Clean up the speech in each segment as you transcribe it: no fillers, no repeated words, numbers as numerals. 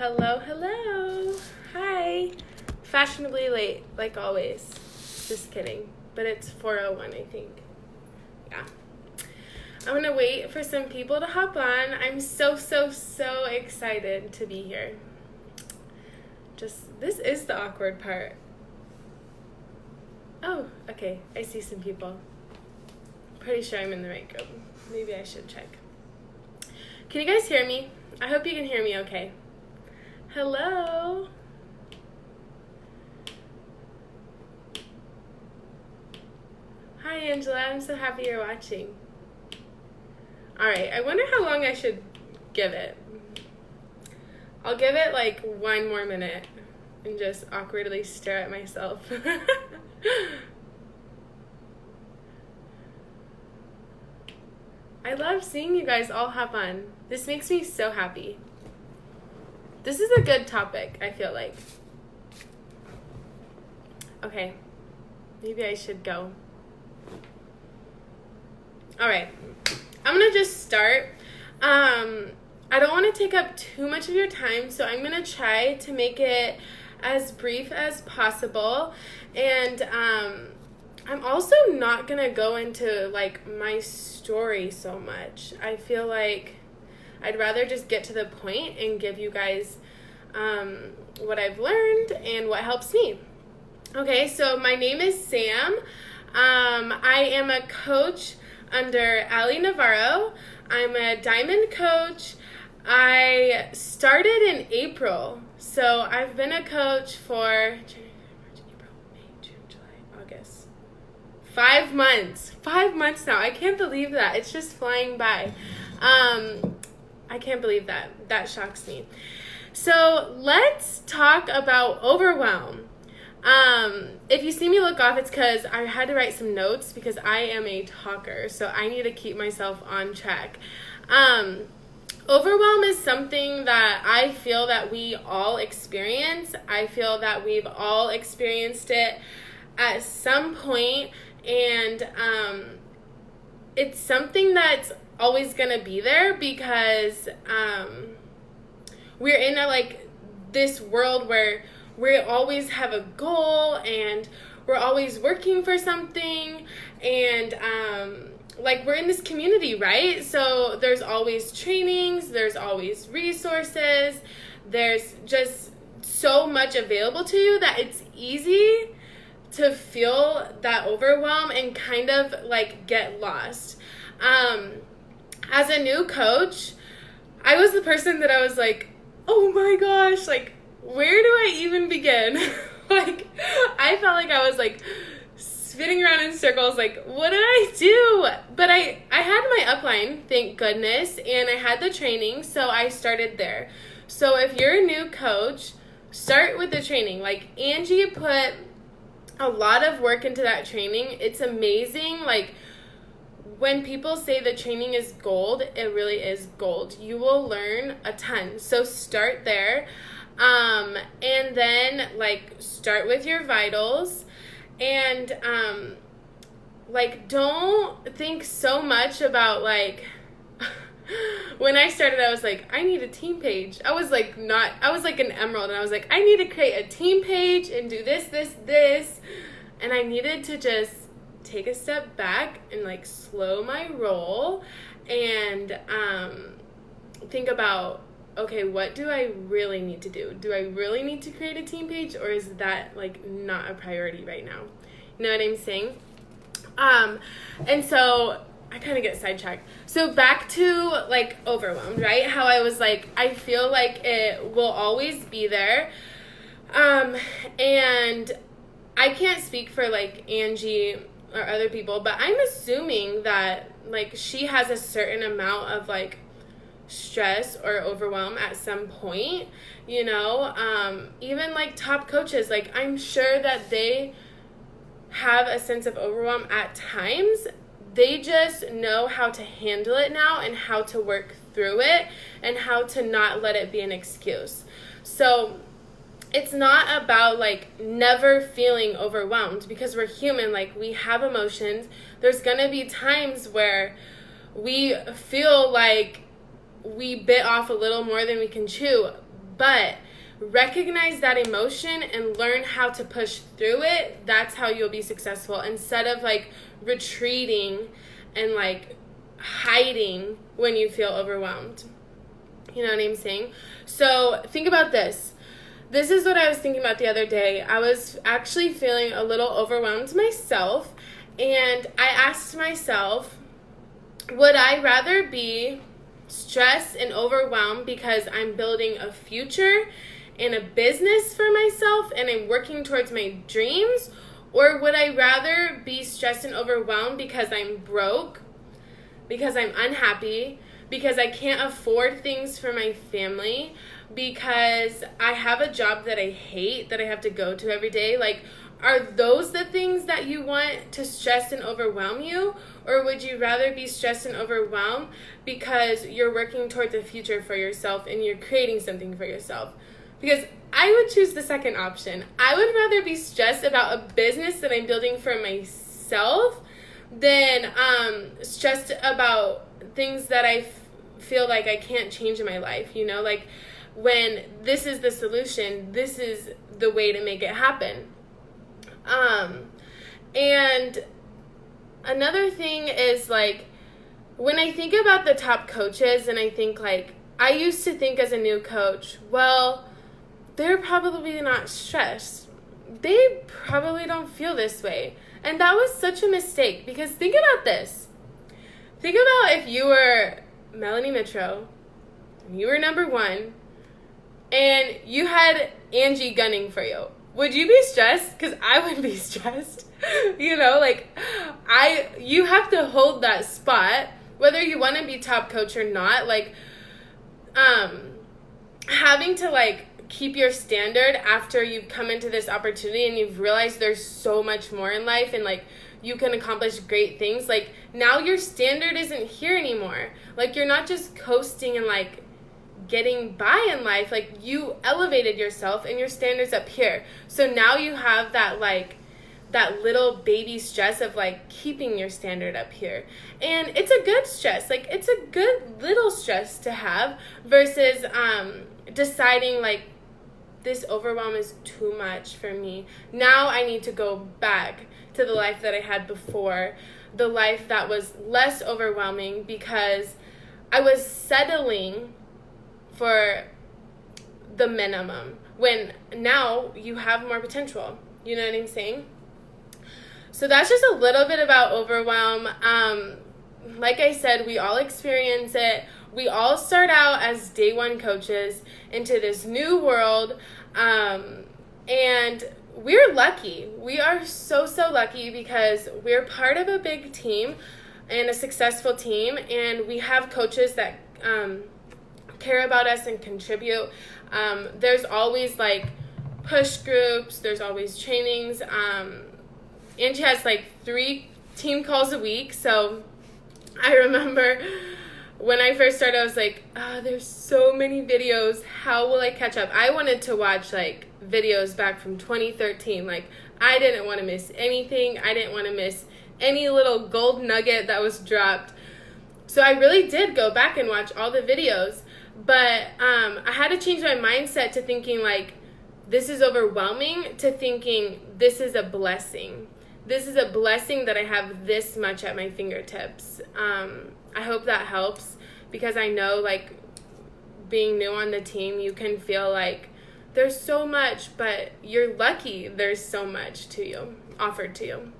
Hello, hello. Hi. Fashionably late, like always. Just kidding. But it's 4:01, I think. Yeah. I'm going to wait for some people to hop on. I'm so excited to be here. This is the awkward part. Oh, okay. I see some people. Pretty sure I'm in the right group. Maybe I should check. Can you guys hear me? I hope you can hear me okay. Hello. Hi, Angela. I'm so happy you're watching. All right. I wonder how long I should give it. I'll give it like 1 more minute and just awkwardly stare at myself. I love seeing you guys all hop on. This makes me so happy. This is a good topic, I feel like. Okay. Maybe I should go. All right. I'm going to just start. I don't want to take up too much of your time, so I'm going to try to make it as brief as possible. And I'm also not going to go into like my story so much. I feel like I'd rather just get to the point and give you guys what I've learned and what helps me. Okay, so my name is Sam. I am a coach under Ali Navarro. I'm a diamond coach. I started in April, so I've been a coach for January, March, April, May, June, July, August. 5 months. 5 months now. I can't believe that. It's just flying by. I can't believe that. That shocks me. So let's talk about overwhelm. If you see me look off, it's because I had to write some notes because I am a talker, so I need to keep myself on track. Overwhelm is something that I feel that we all experience. I feel that we've all experienced it at some point, and it's something that's always gonna be there because we're in this world where we always have a goal and we're always working for something, and we're in this community, right? So there's always trainings, there's always resources, there's just so much available to you that it's easy to feel that overwhelm and kind of get lost. As a new coach, I was the person that I was like, oh my gosh, where do I even begin? I felt like I was spinning around in circles, what did I do? But I had my upline, thank goodness, and I had the training, so I started there. So if you're a new coach, start with the training. Angie put a lot of work into that training. It's amazing. When people say the training is gold, it really is gold. You will learn a ton. So start there. And then start with your vitals, and don't think so much about when I started, I was I need a team page. I was an emerald, and I was I need to create a team page and do this, and I needed to just take a step back and slow my roll and think about, okay, what do I really need to do? Do I really need to create a team page, or is that not a priority right now? You know what I'm saying? And so I kind of get sidetracked. So back to overwhelmed, right? How I was I feel like it will always be there. And I can't speak for Angie or other people, but I'm assuming that she has a certain amount of stress or overwhelm at some point, you know. Even top coaches, I'm sure that they have a sense of overwhelm at times. They just know how to handle it now and how to work through it and how to not let it be an excuse. So it's not about never feeling overwhelmed, because we're human. We have emotions. There's gonna be times where we feel we bit off a little more than we can chew, But recognize that emotion and learn how to push through it. That's how you'll be successful, instead of like retreating and like hiding when you feel overwhelmed. You know what I'm saying? So think about this. This is what I was thinking about the other day. I was actually feeling a little overwhelmed myself, and I asked myself, would I rather be stressed and overwhelmed because I'm building a future and a business for myself and I'm working towards my dreams? Or would I rather be stressed and overwhelmed because I'm broke, because I'm unhappy, because I can't afford things for my family, because I have a job that I hate, that I have to go to every day? Like, are those the things that you want to stress and overwhelm you? Or would you rather be stressed and overwhelmed because you're working towards a future for yourself and you're creating something for yourself? Because I would choose the second option. I would rather be stressed about a business that I'm building for myself than stressed about things that I feel like I can't change in my life, you know? Like, when this is the solution, this is the way to make it happen. And another thing is, like, when I think about the top coaches and I think, like, I used to think as a new coach, well, they're probably not stressed. They probably don't feel this way. And that was such a mistake, because think about this. Think about if you were Melanie Mitro, you were number one, and you had Angie gunning for you. Would you be stressed? Because I would be stressed. You know, like, you have to hold that spot, whether you want to be top coach or not. Like, having to, like, keep your standard after you've come into this opportunity and you've realized there's so much more in life and, like, you can accomplish great things. Like, now your standard isn't here anymore. Like, you're not just coasting and, like, getting by in life. Like, you elevated yourself and your standards up here. So now you have that, like, that little baby stress of, like, keeping your standard up here. And it's a good stress. Like, it's a good little stress to have versus deciding, like, this overwhelm is too much for me. Now I need to go back to the life that I had before, the life that was less overwhelming, because I was settling for the minimum when now you have more potential. You know what I'm saying? So that's just a little bit about overwhelm. Like I said, we all experience it. We all start out as day one coaches into this new world. And we're lucky. We are so lucky because we're part of a big team and a successful team. And we have coaches that care about us and contribute. There's always, like, push groups. There's always trainings. Angie has, like, 3 team calls a week. So I remember when I first started, I was like, there's so many videos. How will I catch up? I wanted to watch, like, videos back from 2013. Like, I didn't want to miss anything. I didn't want to miss any little gold nugget that was dropped. So I really did go back and watch all the videos. But I had to change my mindset to thinking, like, this is overwhelming, to thinking this is a blessing. This is a blessing that I have this much at my fingertips. I hope that helps, because I know, like, being new on the team, you can feel like there's so much, but you're lucky there's so much to you, offered to you.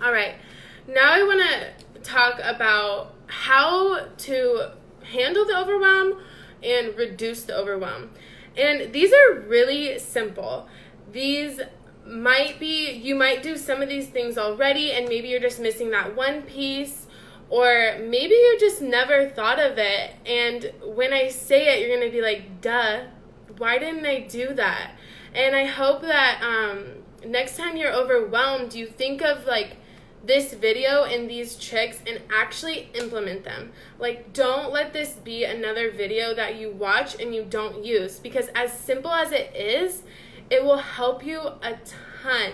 All right, now I want to talk about how to handle the overwhelm and reduce the overwhelm. And these are really simple. These might be, you might do some of these things already, and maybe you're just missing that one piece, or maybe you just never thought of it. And when I say it, you're going to be like, duh, why didn't I do that? And I hope that next time you're overwhelmed, you think of, like, this video and these tricks and actually implement them. Like, don't let this be another video that you watch and you don't use, because as simple as it is, it will help you a ton,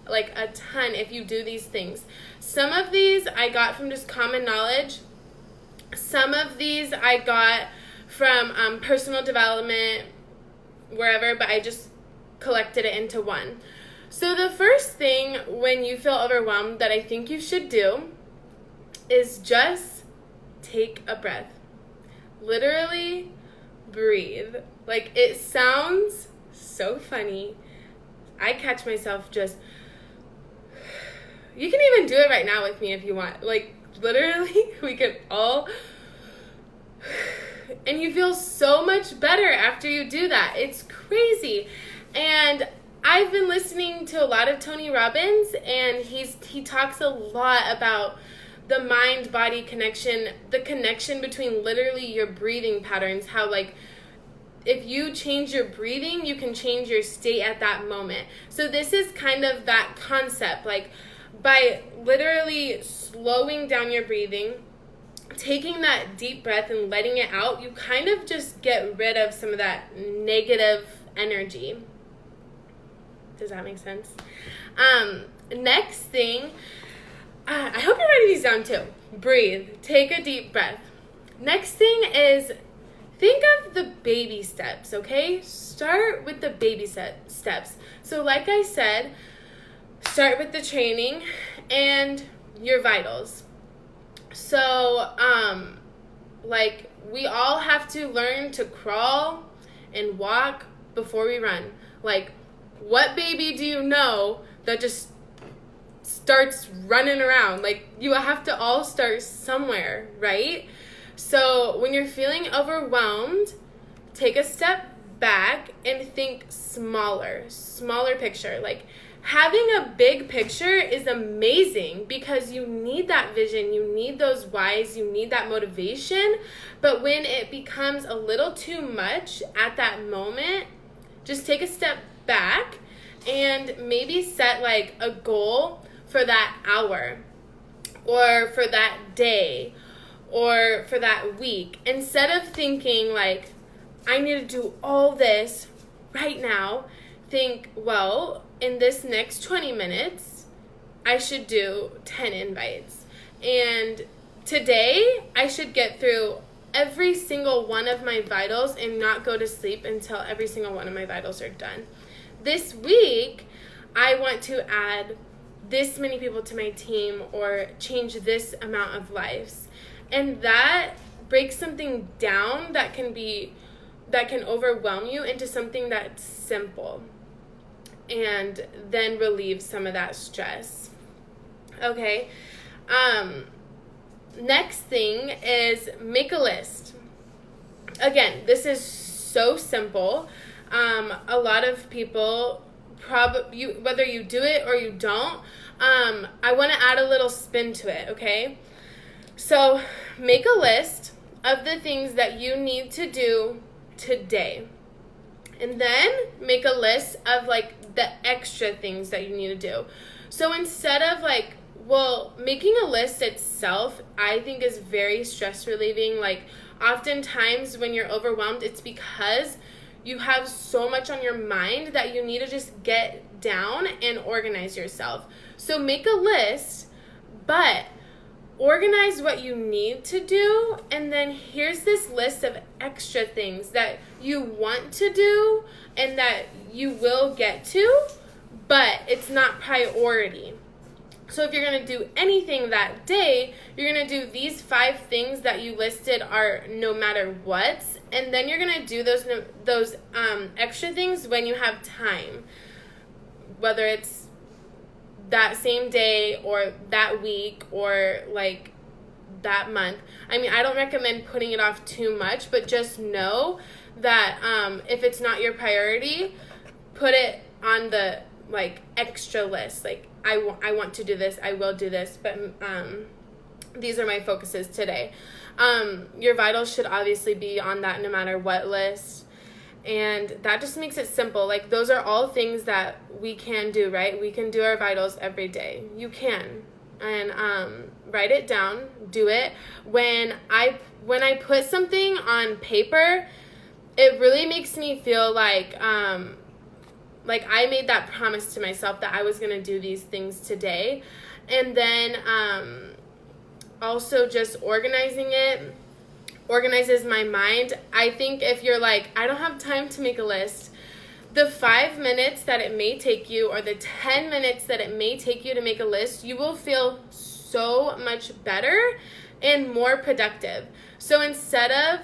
like a ton, if you do these things. Some of these I got from just common knowledge. Some of these I got from personal development wherever, but I just collected it into one. So the first thing when you feel overwhelmed that I think you should do is just take a breath. Literally breathe. Like, it sounds so funny. I catch myself just, you can even do it right now with me if you want. Like, literally, we could all, and you feel so much better after you do that. It's crazy. And I've been listening to a lot of Tony Robbins, and he talks a lot about the mind-body connection, the connection between literally your breathing patterns, how, like, if you change your breathing, you can change your state at that moment. So this is kind of that concept, like, by literally slowing down your breathing, taking that deep breath and letting it out, you kind of just get rid of some of that negative energy. Does that make sense? Next thing, I hope you're writing these down too. Breathe. Take a deep breath. Next thing is think of the baby steps, okay? Start with the baby steps. So like I said, start with the training and your vitals. So, like, we all have to learn to crawl and walk before we run. Like, what baby do you know that just starts running around? Like, you have to all start somewhere, right? So when you're feeling overwhelmed, take a step back and think smaller picture. Like, having a big picture is amazing because you need that vision, you need those whys, you need that motivation. But when it becomes a little too much at that moment, just take a step back and maybe set like a goal for that hour or for that day or for that week. Instead of thinking like, I need to do all this right now, think, well, in this next 20 minutes, I should do 10 invites. And today, I should get through every single one of my vitals and not go to sleep until every single one of my vitals are done. This week, I want to add this many people to my team or change this amount of lives. And that breaks something down that can overwhelm you into something that's simple and then relieve some of that stress. Okay. Next thing is make a list. Again, this is so simple. A lot of people, whether you do it or you don't, I want to add a little spin to it, okay? So make a list of the things that you need to do today. And then make a list of like the extra things that you need to do. So instead of like, well, making a list itself, I think is very stress relieving. Like oftentimes when you're overwhelmed, it's because you have so much on your mind that you need to just get down and organize yourself. So make a list, but organize what you need to do, and then here's this list of extra things that you want to do and that you will get to, but it's not priority. So if you're going to do anything that day, you're going to do these 5 things that you listed are no matter what, and then you're going to do those extra things when you have time, whether it's that same day or that week or like that month. I mean, I don't recommend putting it off too much, but just know that if it's not your priority, put it on the like extra list. Like I want to do this, I will do this, but these are my focuses today. Your vitals should obviously be on that no matter what list. And that just makes it simple. Like those are all things that we can do, right? We can do our vitals every day. You can. And write it down, do it. When I put something on paper, it really makes me feel like I made that promise to myself that I was going to do these things today. And then also just organizing it organizes my mind. I think if you're like, I don't have time to make a list, the 5 minutes that it may take you or the 10 minutes that it may take you to make a list, you will feel so much better and more productive. So instead of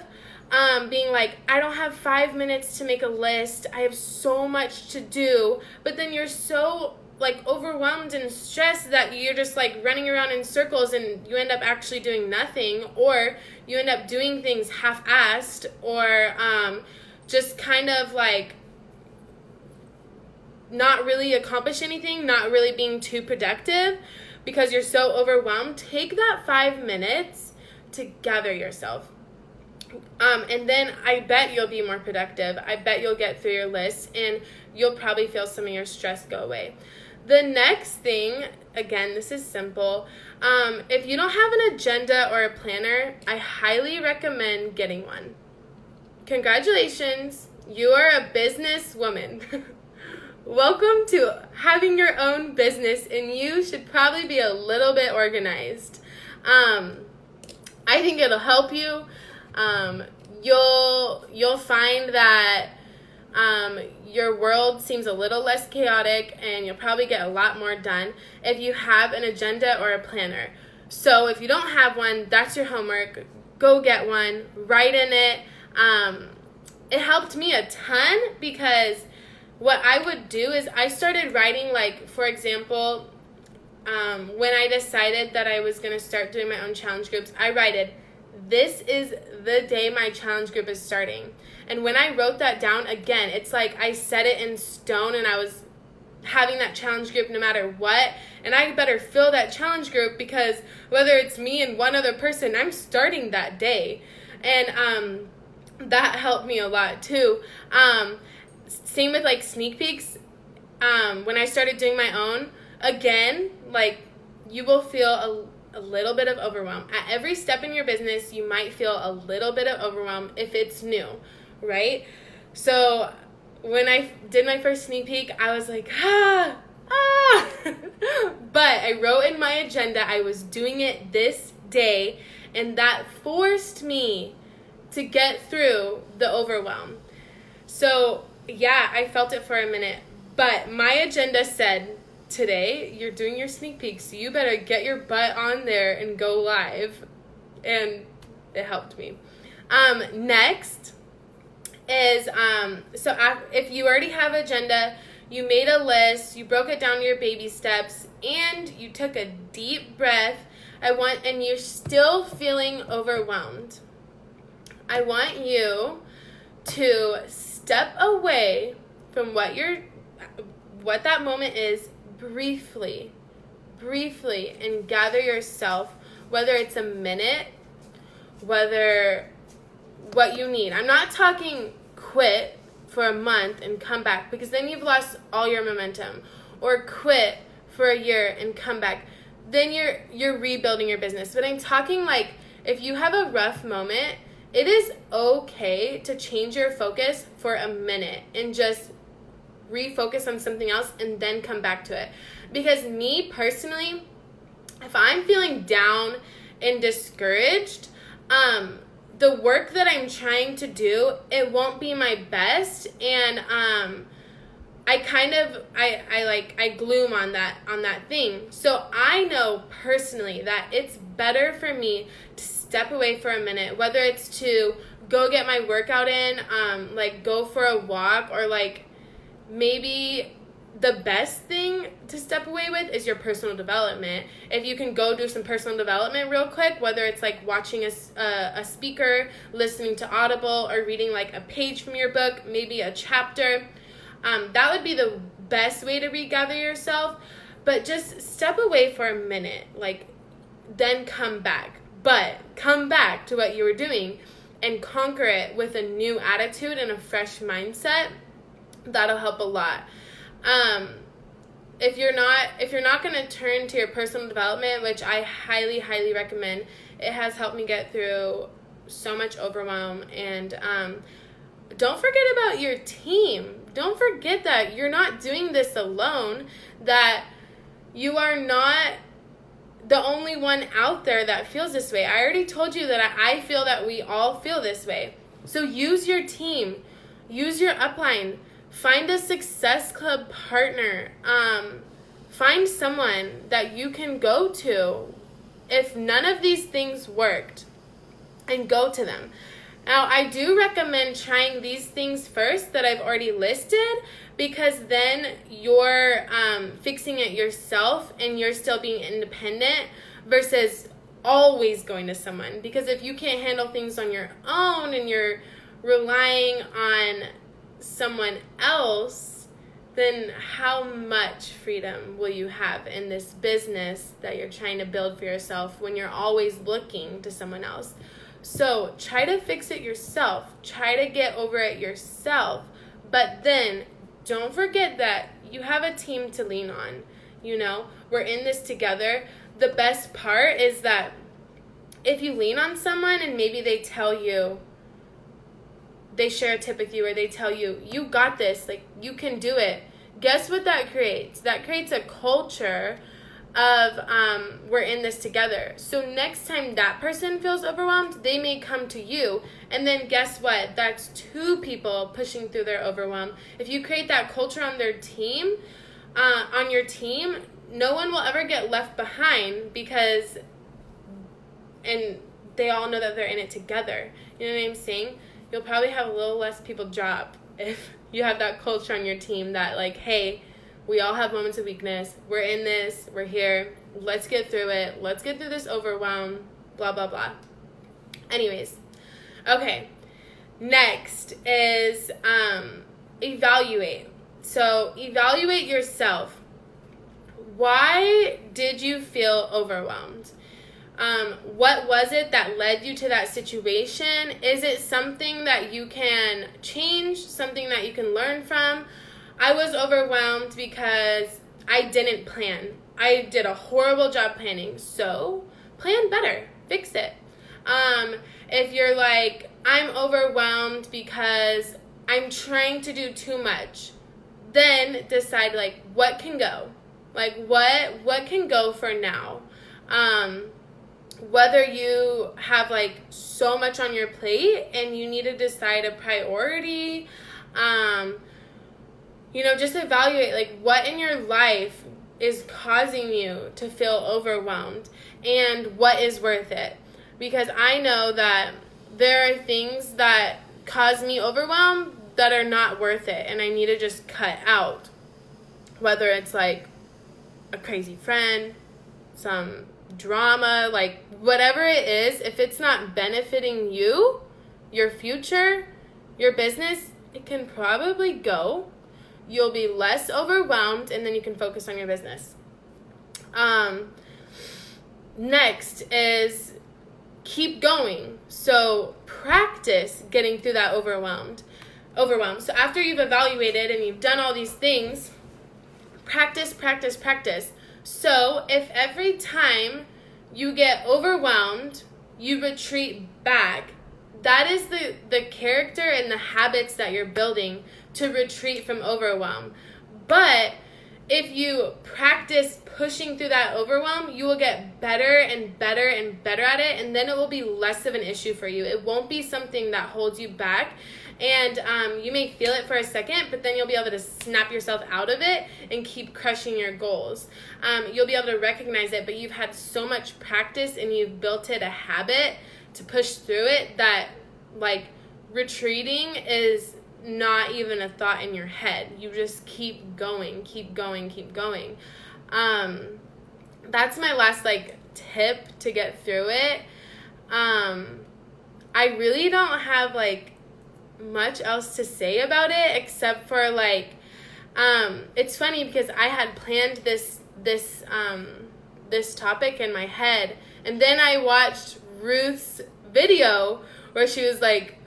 being like, I don't have 5 minutes to make a list, I have so much to do, but then you're so like overwhelmed and stressed that you're just like running around in circles and you end up actually doing nothing, or you end up doing things half-assed, or just kind of like not really accomplish anything, not really being too productive because you're so overwhelmed. Take that 5 minutes to gather yourself. And then I bet you'll be more productive. I bet you'll get through your list and you'll probably feel some of your stress go away. The next thing, again, this is simple. If you don't have an agenda or a planner, I highly recommend getting one. Congratulations, you are a businesswoman. Welcome to having your own business, and you should probably be a little bit organized. I think it'll help you. You'll find that your world seems a little less chaotic, and you'll probably get a lot more done if you have an agenda or a planner. So if you don't have one, that's your homework. Go get one, write in it. It helped me a ton because what I would do is I started writing, like, for example, when I decided that I was going to start doing my own challenge groups, I wrote, this is the day my challenge group is starting. And when I wrote that down, again, it's like I set it in stone and I was having that challenge group no matter what. And I better fill that challenge group because whether it's me and one other person, I'm starting that day. And that helped me a lot too. Same with like sneak peeks. When I started doing my own, again, like you will feel a little bit of overwhelm. At every step in your business, you might feel a little bit of overwhelm if it's new, right? So when I did my first sneak peek, I was like, but I wrote in my agenda I was doing it this day, and that forced me to get through the overwhelm. So yeah, I felt it for a minute, but my agenda said, today you're doing your sneak peek, so you better get your butt on there and go live. And it helped me. Next is if you already have agenda, you made a list, you broke it down to your baby steps, and you took a deep breath, and you're still feeling overwhelmed, I want you to step away from what that moment is briefly, and gather yourself, whether it's a minute, whether what you need. I'm not talking quit for a month and come back, because then you've lost all your momentum, or quit for a year and come back. Then you're rebuilding your business. But I'm talking like if you have a rough moment, it is okay to change your focus for a minute and just refocus on something else and then come back to it. Because me personally, if I'm feeling down and discouraged, the work that I'm trying to do, it won't be my best, and I gloom on that thing. So I know personally that it's better for me to step away for a minute, whether it's to go get my workout in, like go for a walk, or like maybe the best thing to step away with is your personal development. If you can go do some personal development real quick, whether it's like watching a speaker, listening to Audible, or reading like a page from your book, maybe a chapter, that would be the best way to regather yourself. But just step away for a minute, like then come back. But come back to what you were doing and conquer it with a new attitude and a fresh mindset. That'll help a lot. If you're not going to turn to your personal development, which I highly, highly recommend, it has helped me get through so much overwhelm. And don't forget about your team. Don't forget that you're not doing this alone, that you are not the only one out there that feels this way. I already told you that I feel that we all feel this way. So use your team. Use your upline. Find a Success Club partner. Find someone that you can go to if none of these things worked, and go to them. Now, I do recommend trying these things first that I've already listed, because then you're fixing it yourself and you're still being independent versus always going to someone. Because if you can't handle things on your own and you're relying on someone else, then how much freedom will you have in this business that you're trying to build for yourself when you're always looking to someone else? So try to fix it yourself. Try to get over it yourself. But then don't forget that you have a team to lean on. You know, we're in this together. The best part is that if you lean on someone and maybe they tell you, they share a tip with you, or they tell you, you got this, like, you can do it. Guess what that creates? That creates a culture of we're in this together. So next time that person feels overwhelmed, they may come to you. And then guess what? That's two people pushing through their overwhelm. If you create that culture on their team, on your team, no one will ever get left behind, because, and they all know that they're in it together. You know what I'm saying? You'll probably have a little less people drop if you have that culture on your team that, like, hey, we all have moments of weakness. We're in this. We're here. Let's get through it. Let's get through this overwhelm. Blah, blah, blah. Anyways. Okay. Next is evaluate. So evaluate yourself. Why did you feel overwhelmed? What was it that led you to that situation? Is it something that you can change? Something that you can learn from? I was overwhelmed because I didn't plan. I did a horrible job planning. So plan better. Fix it. If you're like, I'm overwhelmed because I'm trying to do too much, then decide, like, what can go? Like, what can go for now? Whether you have, like, so much on your plate and you need to decide a priority, you know, just evaluate, like, what in your life is causing you to feel overwhelmed and what is worth it. Because I know that there are things that cause me overwhelm that are not worth it, and I need to just cut out. Whether it's, like, a crazy friend, some drama, like, whatever it is, if it's not benefiting you, your future, your business, it can probably go. You'll be less overwhelmed, and then you can focus on your business. Next is keep going. So practice getting through that overwhelm. So after you've evaluated and you've done all these things, practice. So if every time you get overwhelmed, you retreat back, that is the character and the habits that you're building to retreat from overwhelm. But if you practice pushing through that overwhelm, you will get better and better and better at it, and then it will be less of an issue for you. It won't be something that holds you back, and you may feel it for a second, but then you'll be able to snap yourself out of it and keep crushing your goals. You'll be able to recognize it, but you've had so much practice and you've built it a habit to push through it that, like, retreating is not even a thought in your head. You just keep going. That's my last, like, tip to get through it. I really don't have, like, much else to say about it except for, like, it's funny because I had planned this topic in my head, and then I watched Ruth's video where she was like,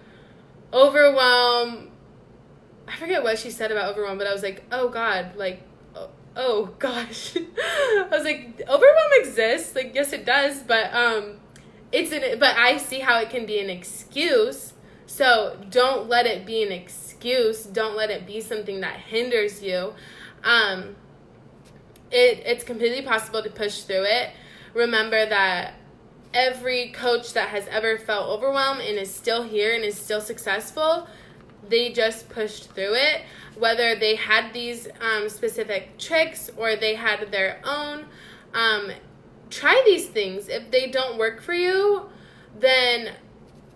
overwhelm. I forget what she said about overwhelm, but I was like, oh God, like, oh gosh. I was like, overwhelm exists. Like, yes, it does, but but I see how it can be an excuse. So don't let it be an excuse. Don't let it be something that hinders you. It's completely possible to push through it. Remember that every coach that has ever felt overwhelmed and is still here and is still successful, they just pushed through it, whether they had these specific tricks or they had their own. Try these things. If they don't work for you, then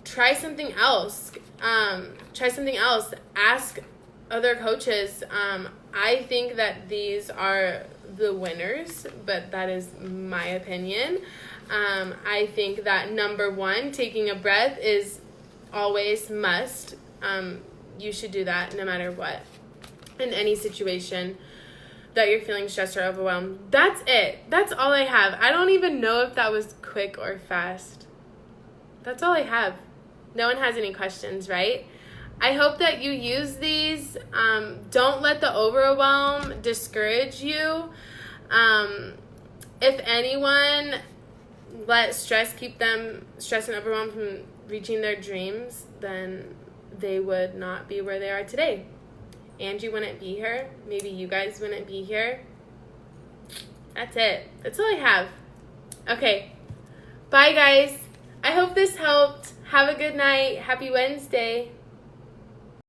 try something else. Ask other coaches. I think that these are the winners, but that is my opinion. I think that number one, taking a breath, is always must. You should do that no matter what, in any situation that you're feeling stressed or overwhelmed. That's it. That's all I have. I don't even know if that was quick or fast. That's all I have. No one has any questions, right? I hope that you use these. Don't let the overwhelm discourage you. If anyone let stress and overwhelm from reaching their dreams, then they would not be where they are today. Angie wouldn't be here. Maybe you guys wouldn't be here. That's it. That's all I have. Okay. Bye, guys. I hope this helped. Have a good night. Happy Wednesday.